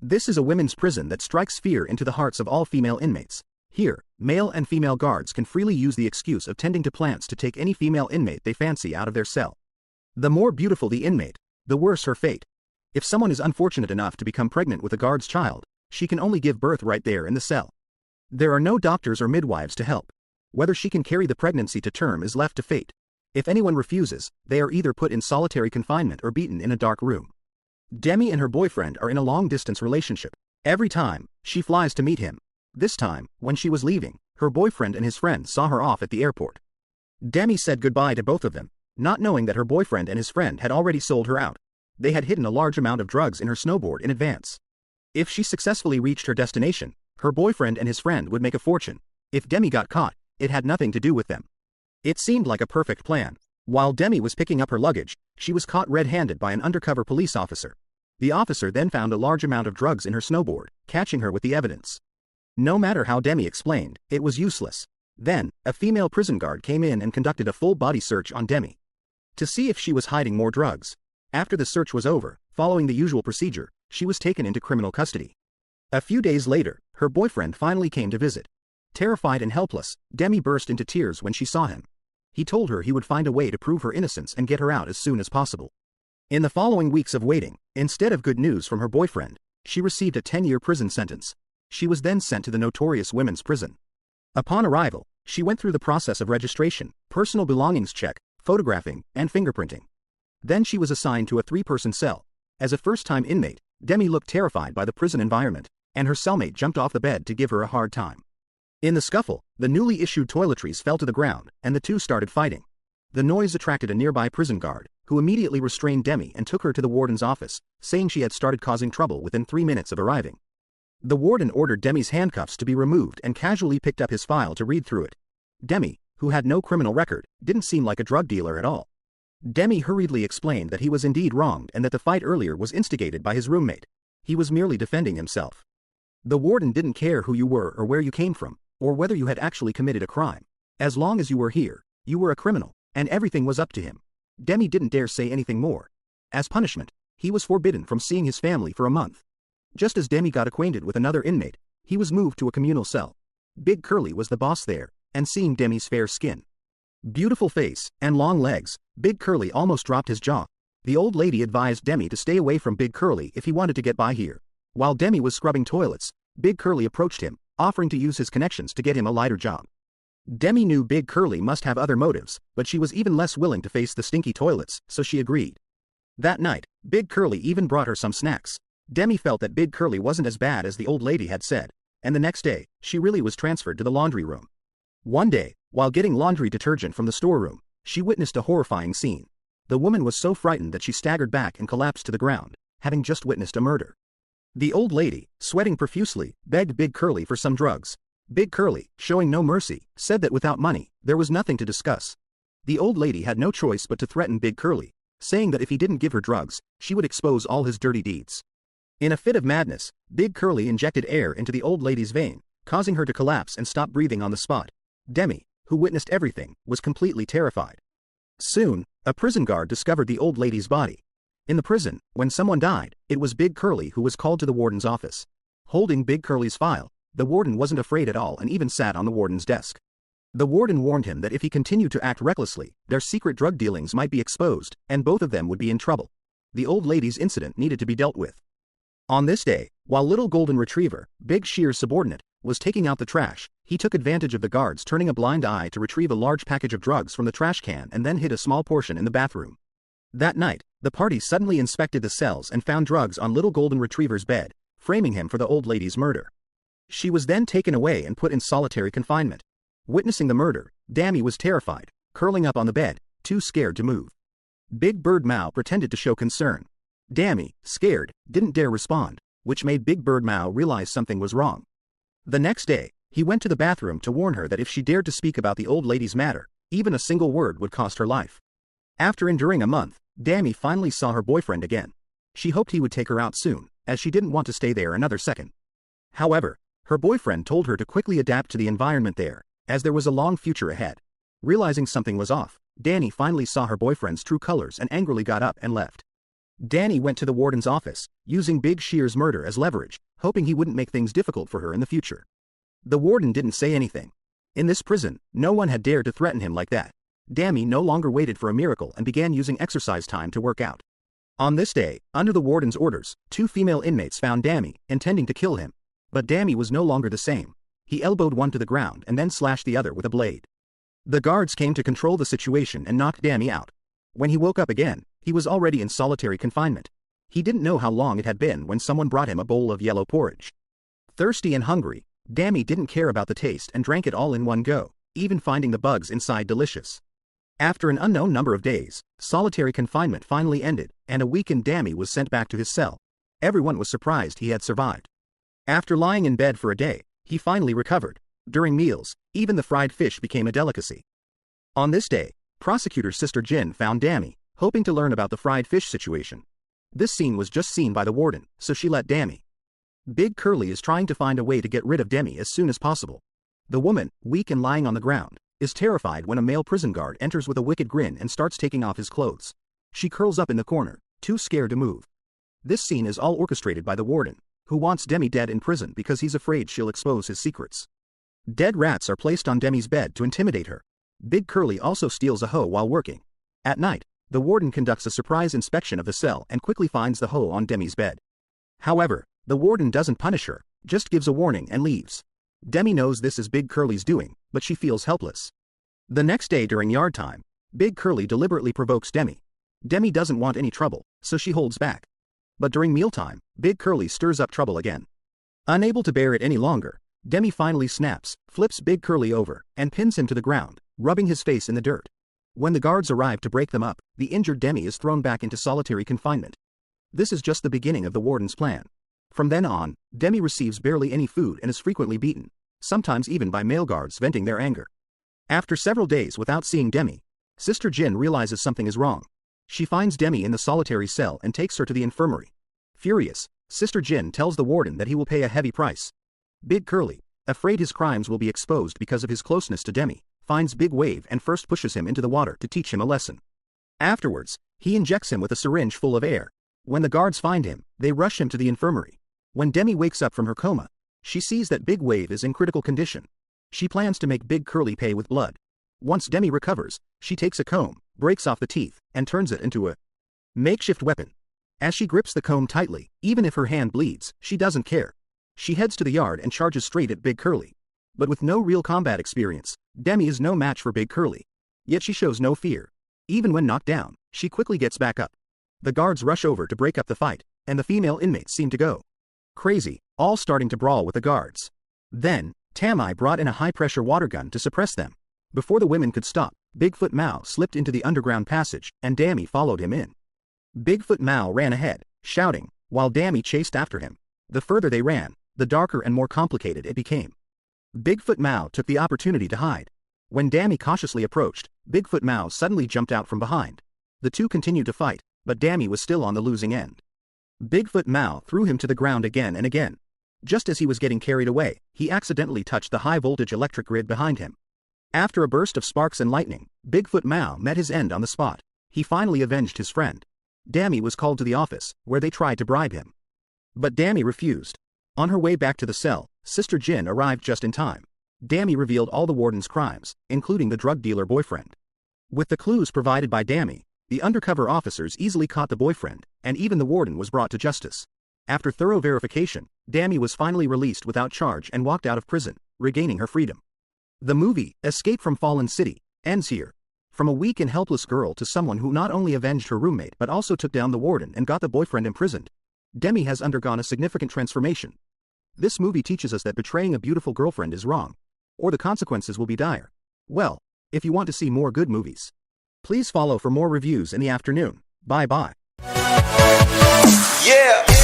This is a women's prison that strikes fear into the hearts of all female inmates. Here, male and female guards can freely use the excuse of tending to plants to take any female inmate they fancy out of their cell. The more beautiful the inmate, the worse her fate. If someone is unfortunate enough to become pregnant with a guard's child, she can only give birth right there in the cell. There are no doctors or midwives to help. Whether she can carry the pregnancy to term is left to fate. If anyone refuses, they are either put in solitary confinement or beaten in a dark room. Demi and her boyfriend are in a long-distance relationship. Every time, she flies to meet him. This time, when she was leaving, her boyfriend and his friend saw her off at the airport. Demi said goodbye to both of them, not knowing that her boyfriend and his friend had already sold her out. They had hidden a large amount of drugs in her snowboard in advance. If she successfully reached her destination, her boyfriend and his friend would make a fortune. If Demi got caught, it had nothing to do with them. It seemed like a perfect plan. While Demi was picking up her luggage, she was caught red-handed by an undercover police officer. The officer then found a large amount of drugs in her snowboard, catching her with the evidence. No matter how Demi explained, it was useless. Then, a female prison guard came in and conducted a full-body search on Demi to see if she was hiding more drugs. After the search was over, following the usual procedure, she was taken into criminal custody. A few days later, her boyfriend finally came to visit. Terrified and helpless, Demi burst into tears when she saw him. He told her he would find a way to prove her innocence and get her out as soon as possible. In the following weeks of waiting, instead of good news from her boyfriend, she received a 10-year prison sentence. She was then sent to the notorious women's prison. Upon arrival, she went through the process of registration, personal belongings check, photographing, and fingerprinting. Then she was assigned to a 3-person cell. As a first-time inmate, Demi looked terrified by the prison environment, and her cellmate jumped off the bed to give her a hard time. In the scuffle, the newly issued toiletries fell to the ground, and the two started fighting. The noise attracted a nearby prison guard, who immediately restrained Demi and took her to the warden's office, saying she had started causing trouble within 3 minutes of arriving. The warden ordered Demi's handcuffs to be removed and casually picked up his file to read through it. Demi, who had no criminal record, didn't seem like a drug dealer at all. Demi hurriedly explained that he was indeed wronged and that the fight earlier was instigated by his roommate. He was merely defending himself. The warden didn't care who you were or where you came from, or whether you had actually committed a crime. As long as you were here, you were a criminal, and everything was up to him. Demi didn't dare say anything more. As punishment, he was forbidden from seeing his family for a month. Just as Demi got acquainted with another inmate, he was moved to a communal cell. Big Curly was the boss there, and seeing Demi's fair skin, beautiful face, and long legs, Big Curly almost dropped his jaw. The old lady advised Demi to stay away from Big Curly if he wanted to get by here. While Demi was scrubbing toilets, Big Curly approached him, offering to use his connections to get him a lighter job. Demi knew Big Curly must have other motives, but she was even less willing to face the stinky toilets, so she agreed. That night, Big Curly even brought her some snacks. Demi felt that Big Curly wasn't as bad as the old lady had said, and the next day, she really was transferred to the laundry room. One day, while getting laundry detergent from the storeroom, she witnessed a horrifying scene. The woman was so frightened that she staggered back and collapsed to the ground, having just witnessed a murder. The old lady, sweating profusely, begged Big Curly for some drugs. Big Curly, showing no mercy, said that without money, there was nothing to discuss. The old lady had no choice but to threaten Big Curly, saying that if he didn't give her drugs, she would expose all his dirty deeds. In a fit of madness, Big Curly injected air into the old lady's vein, causing her to collapse and stop breathing on the spot. Demi, who witnessed everything, was completely terrified. Soon, a prison guard discovered the old lady's body. In the prison, when someone died, it was Big Curly who was called to the warden's office. Holding Big Curly's file, the warden wasn't afraid at all and even sat on the warden's desk. The warden warned him that if he continued to act recklessly, their secret drug dealings might be exposed, and both of them would be in trouble. The old lady's incident needed to be dealt with. On this day, while little golden retriever, Big Shear's subordinate, was taking out the trash, he took advantage of the guards turning a blind eye to retrieve a large package of drugs from the trash can and then hid a small portion in the bathroom. That night, the party suddenly inspected the cells and found drugs on little golden retriever's bed, framing him for the old lady's murder. She was then taken away and put in solitary confinement. Witnessing the murder, Demi was terrified, curling up on the bed, too scared to move. Big Bird Mao pretended to show concern. Demi, scared, didn't dare respond, which made Big Bird Mao realize something was wrong. The next day, he went to the bathroom to warn her that if she dared to speak about the old lady's matter, even a single word would cost her life. After enduring a month, Demi finally saw her boyfriend again. She hoped he would take her out soon, as she didn't want to stay there another second. However, her boyfriend told her to quickly adapt to the environment there, as there was a long future ahead. Realizing something was off, Dani finally saw her boyfriend's true colors and angrily got up and left. Danny went to the warden's office, using Big Shear's murder as leverage, hoping he wouldn't make things difficult for her in the future. The warden didn't say anything. In this prison, no one had dared to threaten him like that. Danny no longer waited for a miracle and began using exercise time to work out. On this day, under the warden's orders, 2 female inmates found Danny, intending to kill him. But Danny was no longer the same. He elbowed one to the ground and then slashed the other with a blade. The guards came to control the situation and knocked Danny out. When he woke up again, he was already in solitary confinement. He didn't know how long it had been when someone brought him a bowl of yellow porridge. Thirsty and hungry, Danny didn't care about the taste and drank it all in one go, even finding the bugs inside delicious. After an unknown number of days, solitary confinement finally ended, and a weakened Danny was sent back to his cell. Everyone was surprised he had survived. After lying in bed for a day, he finally recovered. During meals, even the fried fish became a delicacy. On this day, prosecutor's sister Jin found Danny, hoping to learn about the fried fish situation. This scene was just seen by the warden, so she let Danny. Big Curly is trying to find a way to get rid of Demi as soon as possible. The woman, weak and lying on the ground, is terrified when a male prison guard enters with a wicked grin and starts taking off his clothes. She curls up in the corner, too scared to move. This scene is all orchestrated by the warden, who wants Demi dead in prison because he's afraid she'll expose his secrets. Dead rats are placed on Demi's bed to intimidate her. Big Curly also steals a hoe while working. At night, the warden conducts a surprise inspection of the cell and quickly finds the hoe on Demi's bed. However, the warden doesn't punish her, just gives a warning and leaves. Demi knows this is Big Curly's doing, but she feels helpless. The next day during yard time, Big Curly deliberately provokes Demi. Demi doesn't want any trouble, so she holds back. But during mealtime, Big Curly stirs up trouble again. Unable to bear it any longer, Demi finally snaps, flips Big Curly over, and pins him to the ground, rubbing his face in the dirt. When the guards arrive to break them up, the injured Demi is thrown back into solitary confinement. This is just the beginning of the warden's plan. From then on, Demi receives barely any food and is frequently beaten, sometimes even by male guards venting their anger. After several days without seeing Demi, Sister Jin realizes something is wrong. She finds Demi in the solitary cell and takes her to the infirmary. Furious, Sister Jin tells the warden that he will pay a heavy price. Big Curly, afraid his crimes will be exposed because of his closeness to Demi, finds Big Wave and first pushes him into the water to teach him a lesson. Afterwards, he injects him with a syringe full of air. When the guards find him, they rush him to the infirmary. When Demi wakes up from her coma, she sees that Big Wave is in critical condition. She plans to make Big Curly pay with blood. Once Demi recovers, she takes a comb, breaks off the teeth, and turns it into a makeshift weapon. As she grips the comb tightly, even if her hand bleeds, she doesn't care. She heads to the yard and charges straight at Big Curly. But with no real combat experience, Demi is no match for Big Curly. Yet she shows no fear. Even when knocked down, she quickly gets back up. The guards rush over to break up the fight, and the female inmates seem to go crazy, all starting to brawl with the guards. Then, Tamai brought in a high-pressure water gun to suppress them. Before the women could stop, Bigfoot Mao slipped into the underground passage, and Demi followed him in. Bigfoot Mao ran ahead, shouting, while Demi chased after him. The further they ran, the darker and more complicated it became. Bigfoot Mao took the opportunity to hide. When Demi cautiously approached, Bigfoot Mao suddenly jumped out from behind. The two continued to fight, but Demi was still on the losing end. Bigfoot Mao threw him to the ground again and again. Just as he was getting carried away, he accidentally touched the high-voltage electric grid behind him. After a burst of sparks and lightning, Bigfoot Mao met his end on the spot. He finally avenged his friend. Demi was called to the office, where they tried to bribe him. But Demi refused. On her way back to the cell, Sister Jin arrived just in time. Demi revealed all the warden's crimes, including the drug dealer boyfriend. With the clues provided by Demi, the undercover officers easily caught the boyfriend, and even the warden was brought to justice. After thorough verification, Demi was finally released without charge and walked out of prison, regaining her freedom. The movie, Escape from Fallen City, ends here. From a weak and helpless girl to someone who not only avenged her roommate but also took down the warden and got the boyfriend imprisoned, Demi has undergone a significant transformation. This movie teaches us that betraying a beautiful girlfriend is wrong, or the consequences will be dire. Well, if you want to see more good movies, please follow for more reviews in the afternoon. Bye-bye. Yeah.